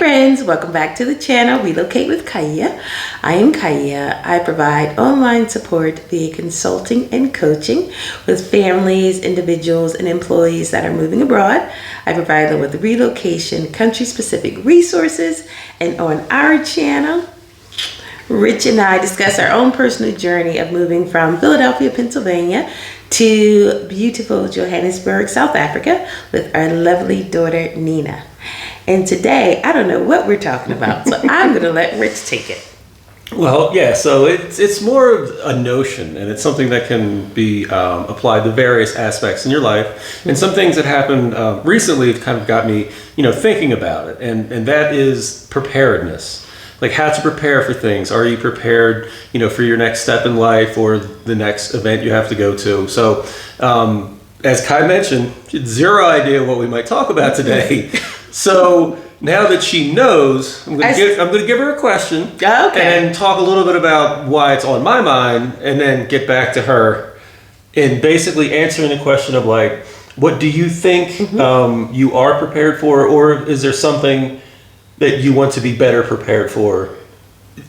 friends, welcome back to the channel Relocate with Kaya. I am Kaya. I provide online support via consulting and coaching with families, individuals, and employees that are moving abroad. I provide them with relocation, country-specific resources, and on our channel, Rich and I discuss our own personal journey of moving from Philadelphia, Pennsylvania to beautiful Johannesburg, South Africa with our lovely daughter, Nina. And today, I don't know what we're talking about, so I'm going to let Rich take it. Well, yeah, so it's more of a notion, and it's something that can be applied to various aspects in your life. And some things that happened recently have kind of got me, thinking about it, and that is preparedness. Like how to prepare for things. Are you prepared, for your next step in life or the next event you have to go to? So, as Kai mentioned, she had zero idea what we might talk about today. So now that she knows, I'm going to give her a question and talk a little bit about why it's on my mind, and then get back to her and basically answering the question of like, what do you think you are prepared for, or is there something that you want to be better prepared for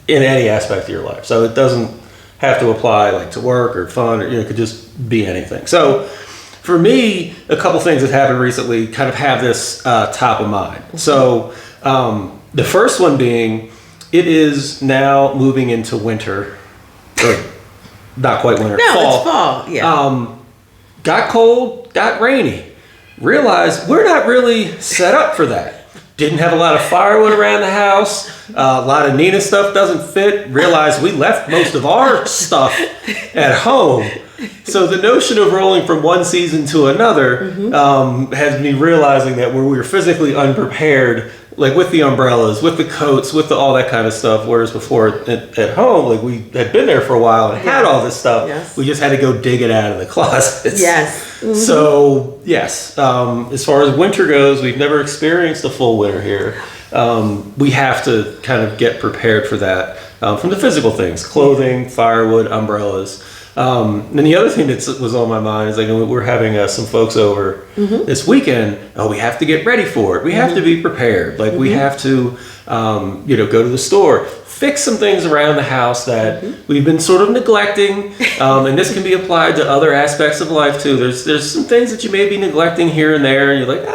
in any aspect of your life? So it doesn't have to apply like to work or fun, or it could just be anything. So for me, a couple things that happened recently kind of have this top of mind. So the first one being, it is now moving into winter, or not quite winter, No, fall. it's fall, yeah. Got cold, got rainy. Realized we're not really set up for that. Didn't have a lot of firewood around the house. A lot of Nina stuff doesn't fit. Realized we left most of our stuff at home. So the notion of rolling from one season to another has me realizing that we were physically unprepared, like with the umbrellas, with the coats, with all that kind of stuff. Whereas before at home, like we had been there for a while and had all this stuff. Yes. We just had to go dig it out of the closets. Yes. So yes, as far as winter goes, we've never experienced a full winter here. We have to kind of get prepared for that from the physical things: clothing, firewood, umbrellas. And the other thing that was on my mind is like we're having some folks over this weekend. Oh, we have to get ready for it. We have to be prepared. Like we have to, go to the store, fix some things around the house that we've been sort of neglecting. And this can be applied to other aspects of life too. There's some things that you may be neglecting here and there, and you're like,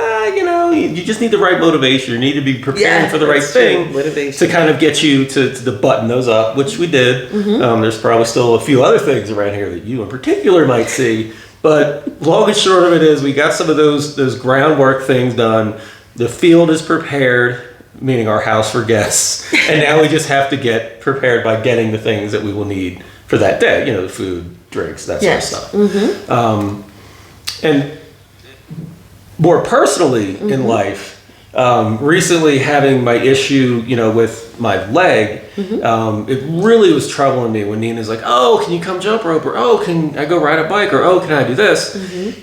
you just need the right motivation. You need to be preparing for the right thing to kind of get you to button those up, which we did. There's probably still a few other things around here that you in particular might see. But long and short of it is we got some of those groundwork things done. The field is prepared, meaning our house for guests. And now we just have to get prepared by getting the things that we will need for that day. The food, drinks, that sort of stuff. And more personally in life, recently having my issue, with my leg, it really was troubling me when Nina's like, oh, can you come jump rope? Or, oh, can I go ride a bike? Or, oh, can I do this?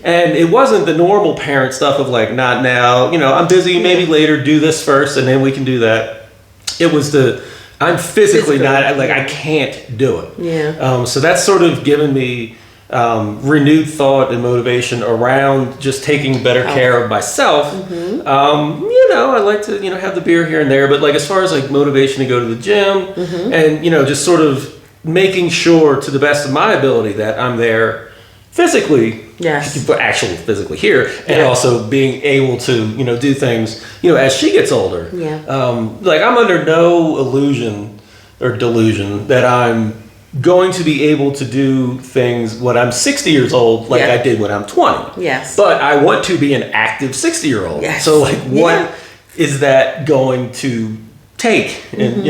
And it wasn't the normal parent stuff of like, not now, I'm busy, maybe later, do this first, and then we can do that. It was I'm physically not, like, I can't do it. Yeah. So that's sort of given me renewed thought and motivation around just taking better care of myself. I like to have the beer here and there, but like as far as like motivation to go to the gym and just sort of making sure to the best of my ability that I'm there physically, but actually physically here, and also being able to do things as she gets older. Like I'm under no illusion or delusion that I'm going to be able to do things when I'm 60 years old like I did when I'm 20. Yes. But I want to be an active 60-year-old. Yes. So like what is that going to take? And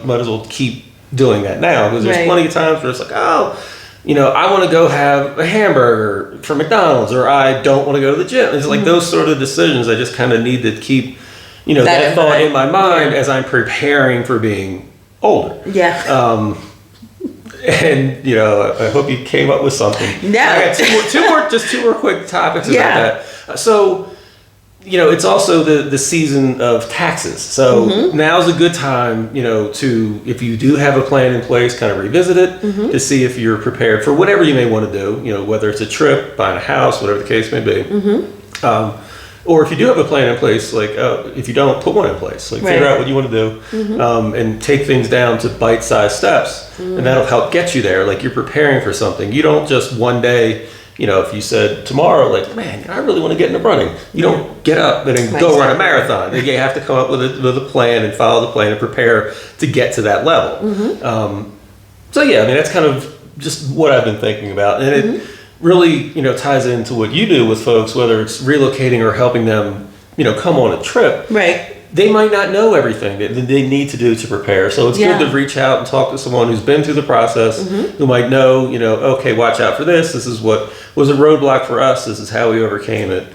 might as well keep doing that now, because there's plenty of times where it's like, I want to go have a hamburger from McDonald's, or I don't want to go to the gym. It's like those sort of decisions I just kind of need to keep that thought in my mind as I'm preparing for being older. And I hope you came up with something. No, I got two more quick topics about that. So, it's also the season of taxes. So now's a good time, to, if you do have a plan in place, kind of revisit it to see if you're prepared for whatever you may want to do. Whether it's a trip, buying a house, whatever the case may be. Or if you do have a plan in place, like if you don't, put one in place. Like figure out what you want to do, and take things down to bite-sized steps, and that'll help get you there. Like you're preparing for something. You don't just one day, if you said tomorrow, like, man, I really want to get into running. You don't get up and then go run a marathon. You have to come up with a plan and follow the plan and prepare to get to that level. So yeah, I mean, that's kind of just what I've been thinking about. And it really, ties into what you do with folks, whether it's relocating or helping them, come on a trip. Right. They might not know everything that they need to do to prepare. So it's good to reach out and talk to someone who's been through the process, who might know, okay, watch out for this. This is what was a roadblock for us. This is how we overcame it.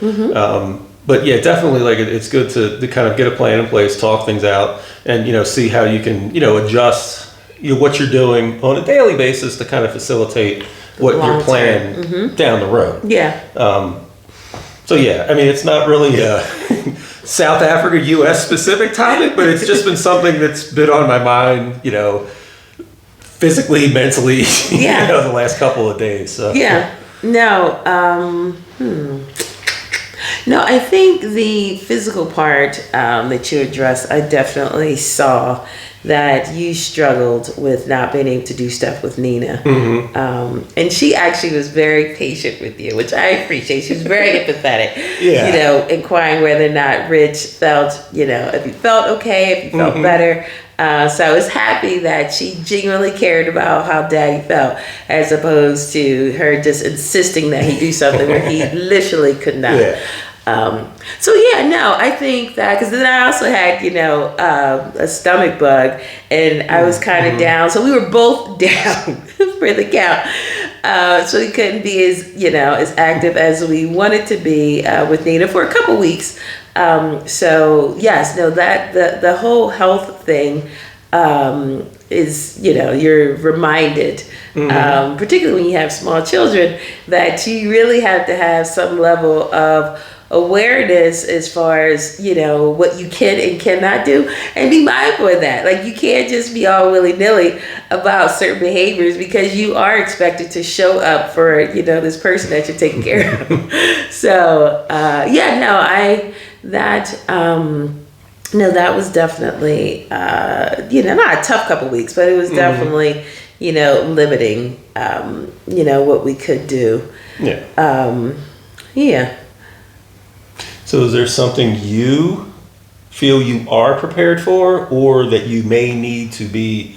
But yeah, definitely, like it's good to kind of get a plan in place, talk things out, and, see how you can, adjust what you're doing on a daily basis to kind of facilitate what your plan down the road. Yeah. So yeah, I mean, it's not really South Africa, U.S. specific topic, but it's just been something that's been on my mind, physically, mentally, the last couple of days. So. Yeah. No. No, I think the physical part that you addressed, I definitely saw that you struggled with not being able to do stuff with Nina. And she actually was very patient with you, which I appreciate. She was very empathetic, inquiring whether or not Rich felt, if he felt okay, if he felt better. So I was happy that she genuinely cared about how Daddy felt, as opposed to her just insisting that he do something where he literally could not. So yeah, no, I think that, because then I also had, a stomach bug, and I was kind of down. So we were both down for the count. So we couldn't be as active as we wanted to be with Nina for a couple weeks. So yes, no, that the whole health thing is, you're reminded, particularly when you have small children, that you really have to have some level of awareness as far as what you can and cannot do, and be mindful of that. Like, you can't just be all willy-nilly about certain behaviors, because you are expected to show up for this person that you're taking care of. So that was definitely not a tough couple weeks, but it was definitely limiting what we could do. So is there something you feel you are prepared for, or that you may need to be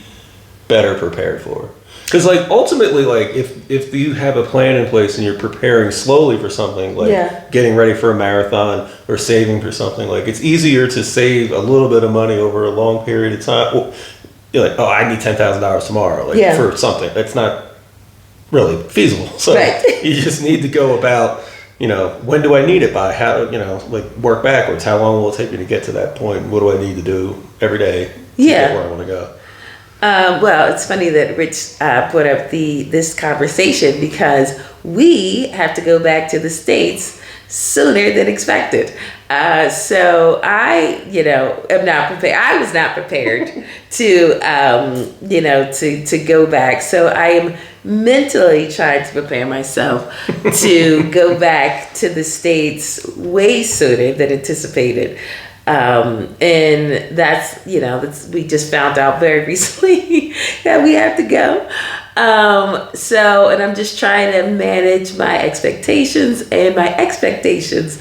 better prepared for? Because ultimately, if you have a plan in place and you're preparing slowly for something, getting ready for a marathon or saving for something, it's easier to save a little bit of money over a long period of time. Well, you're like, oh, I need $10,000 tomorrow, for something. That's not really feasible. So you just need to go about, when do I need it by? How, work backwards. How long will it take me to get to that point? What do I need to do every day to get where I want to go? Well, it's funny that Rich put up this conversation, because we have to go back to the States sooner than expected. So I, am not prepared. I was not prepared to go back. So I am mentally trying to prepare myself to go back to the States way sooner than anticipated. And that's, we just found out very recently that we have to go. And I'm just trying to manage my expectations and my expectations.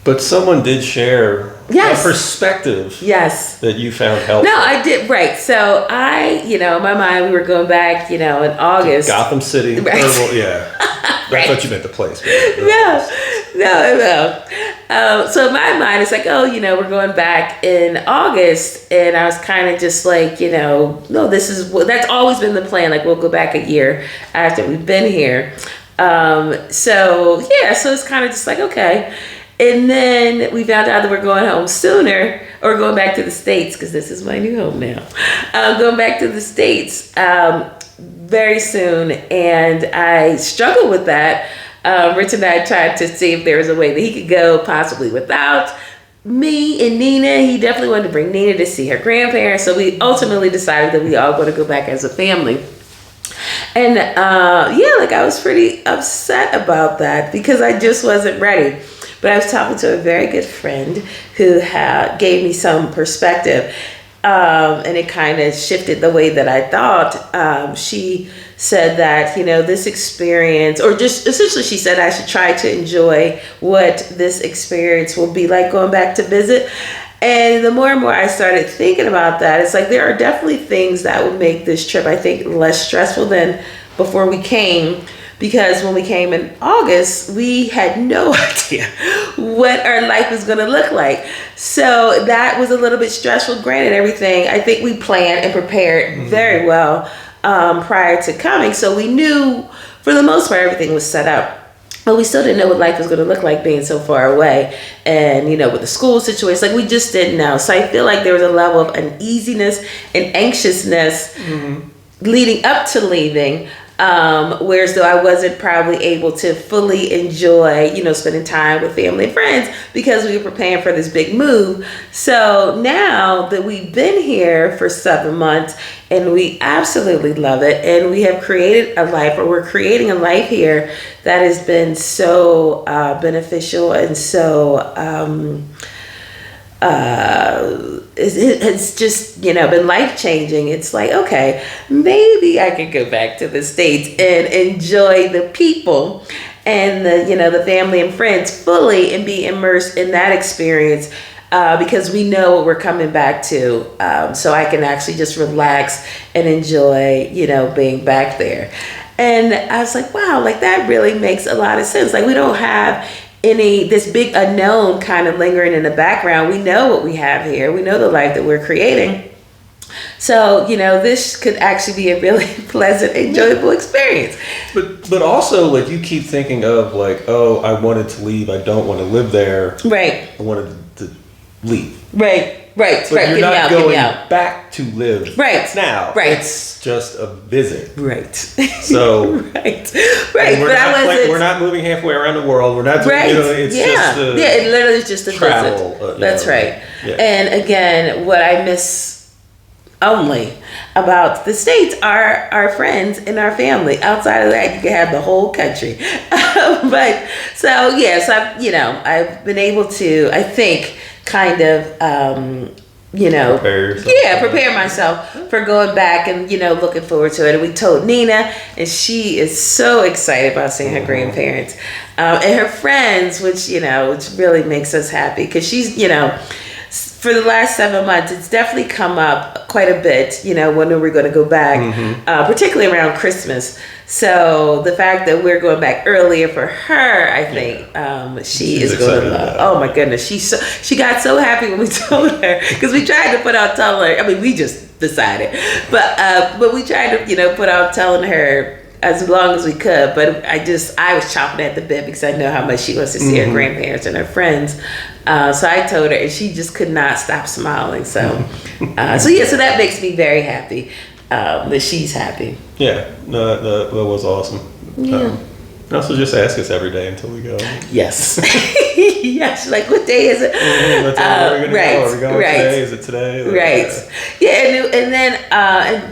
But someone did share a perspective that you found helpful. No, I did. Right. So in my mind, we were going back, in August. Gotham City. Right. I thought you meant the place. No. So in my mind, it's like, we're going back in August. And I was kind of just like, no, that's always been the plan. Like, we'll go back a year after we've been here. So it's kind of just like, okay. And then we found out that we're going home sooner, or going back to the States, because this is my new home now. Going back to the States very soon, and I struggled with that. Rich and I tried to see if there was a way that he could go possibly without me and Nina. He definitely wanted to bring Nina to see her grandparents, so we ultimately decided that we all going to go back as a family. And yeah, like I was pretty upset about that because I just wasn't ready. But I was talking to a very good friend who gave me some perspective. And it kind of shifted the way that I thought. She said that, this experience, or just essentially she said I should try to enjoy what this experience will be like going back to visit. And the more and more I started thinking about that, it's like there are definitely things that would make this trip, I think, less stressful than before we came. Because when we came in August, we had no idea what our life was going to look like. So that was a little bit stressful. Granted, everything, I think we planned and prepared very well prior to coming. So we knew, for the most part, everything was set up. But we still didn't know what life was going to look like being so far away. And, with the school situation, like we just didn't know. So I feel like there was a level of uneasiness and anxiousness leading up to leaving. Whereas though I wasn't probably able to fully enjoy, spending time with family and friends because we were preparing for this big move. So now that we've been here for 7 months and we absolutely love it, and we have created a life, or we're creating a life here that has been so beneficial and so it's just, been life-changing. It's like, okay, maybe I could go back to the States and enjoy the people and the family and friends fully and be immersed in that experience because we know what we're coming back to. So I can actually just relax and enjoy, being back there. And I was like, wow, like that really makes a lot of sense. Like we don't have this big unknown kind of lingering in the background. We know what we have here. We know the life that we're creating. So, this could actually be a really pleasant, enjoyable experience. But also, like, you keep thinking of, like, oh, I wanted to leave. I don't want to live there. Right. I wanted to leave. Right. But you're not going back to live now. Right. It's just a visit. Right. So. Right. We're not moving halfway around the world. We're not doing, it's just a it literally is just a travel. Visit. That's right. Yeah. And again, what I miss only about the States are our friends and our family. Outside of that, you can have the whole country. But so yes, I've been able to, I think, kind of prepare myself for going back and looking forward to it. And we told Nina, and she is so excited about seeing her grandparents and her friends, which really makes us happy because she's for the last 7 months, it's definitely come up quite a bit, when we're going to go back, particularly around Christmas. So the fact that we're going back earlier for her, I think she is going to love. Oh my goodness, she got so happy when we told her, because we tried to put out telling her. I mean, we just decided, but we tried to put out telling her as long as we could. But I was chomping at the bit because I know how much she wants to see her grandparents and her friends. So I told her, and she just could not stop smiling. So that makes me very happy that she's happy. Yeah, that was awesome. Yeah. Also, just ask us every day until we go. Yes. Yes. Like, what day is it? What time are we going to go? Are we going today? Is it today? Right. Yeah. And then,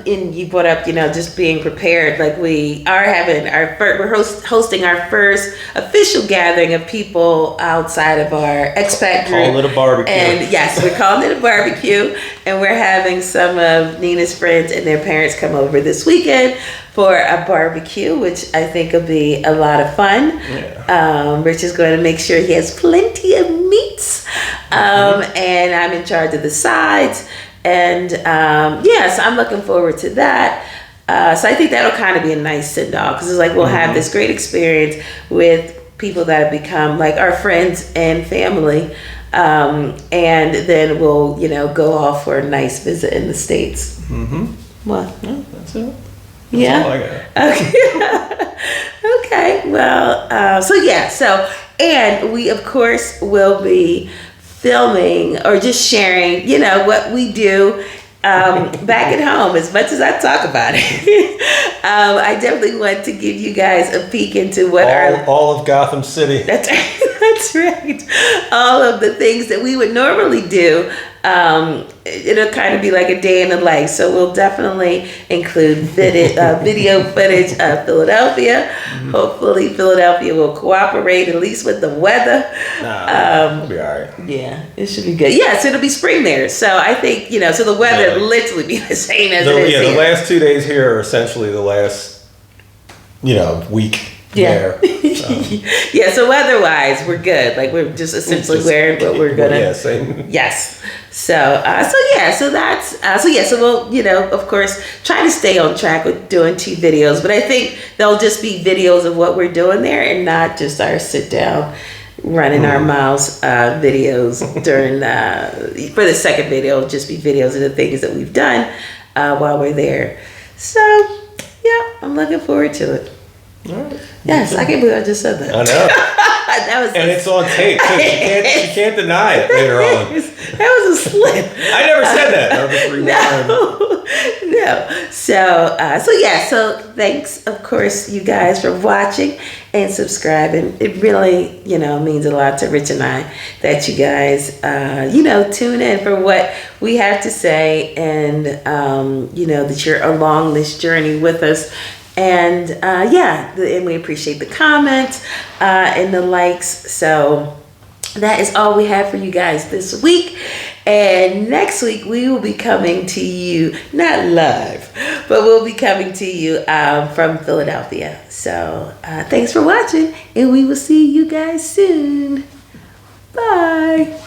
and you brought up, just being prepared. Like we are having we're hosting our first official gathering of people outside of our expat group. Call it a barbecue. And yes, we're calling it a barbecue. And we're having some of Nina's friends and their parents come over this weekend for a barbecue, which I think will be a lot of fun. Yeah. Rich is going to make sure he has plenty of meats. And I'm in charge of the sides. And so I'm looking forward to that. So I think that'll kind of be a nice send-off, because it's like we'll have this great experience with people that have become like our friends and family. And then we'll, go off for a nice visit in the States. What? Yeah, that's it. Yeah. That's all I got. Okay. Well, and we of course will be filming or just sharing, what we do back at home. As much as I talk about it, I definitely want to give you guys a peek into what all of Gotham City. That's right. All of the things that we would normally do It'll kind of be like a day in the life. So we'll definitely include video footage of Philadelphia. Hopefully Philadelphia will cooperate at least with the weather. It'll be all right. Yeah, it should be good. Yeah, so it'll be spring there. So I think, so the weather literally be the same as it is here. The last 2 days here are essentially the last, week there. Yeah, so weather-wise, we're good. Like, we're just essentially wearing what we're gonna. Yeah, same. Yes. So we'll, of course, try to stay on track with doing 2 videos. But I think they'll just be videos of what we're doing there, and not just our sit down, running our mouths videos during for the second video. It'll just be videos of the things that we've done while we're there. So yeah, I'm looking forward to it. All right. Yes, I can't believe I just said that. I know. That was and it's on tape too. She can't deny it later on. That was a slip. I never said that. I'll just rewind. No. So thanks, of course, you guys, for watching and subscribing. It really, means a lot to Rich and I that you guys, tune in for what we have to say, and that you're along this journey with us. And and we appreciate the comments and the likes. So that is all we have for you guys this week. And next week we will be coming to you, not live, but we'll be coming to you from Philadelphia. So thanks for watching, and we will see you guys soon. Bye.